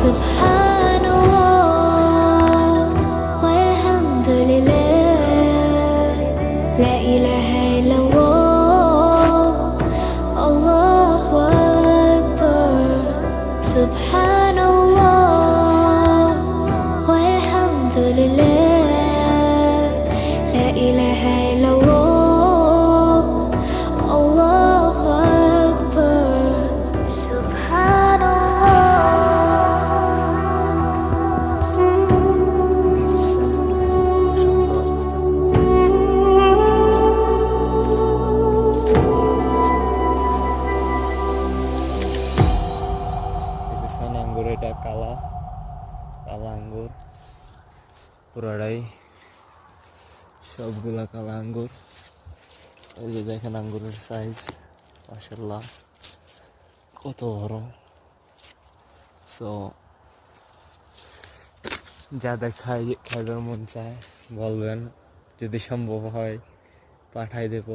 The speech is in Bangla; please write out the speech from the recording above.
Subhanallah walhamdulillah, la ilaha illallah, Allahu akbar. Subhanallah walhamdulillah, la ilaha illallah, Allahu akbar. আঙ্গুর, এটা কালা কালা আঙ্গুর পুরাটাই, সবগুলা কালা আঙ্গুর। এই যে দেখেন আঙ্গুরের সাইজ, মাশাআল্লাহ কত বড়। সো যাদের খাইবার মন চায় বলবেন, যদি সম্ভব হয় পাঠাই দেব।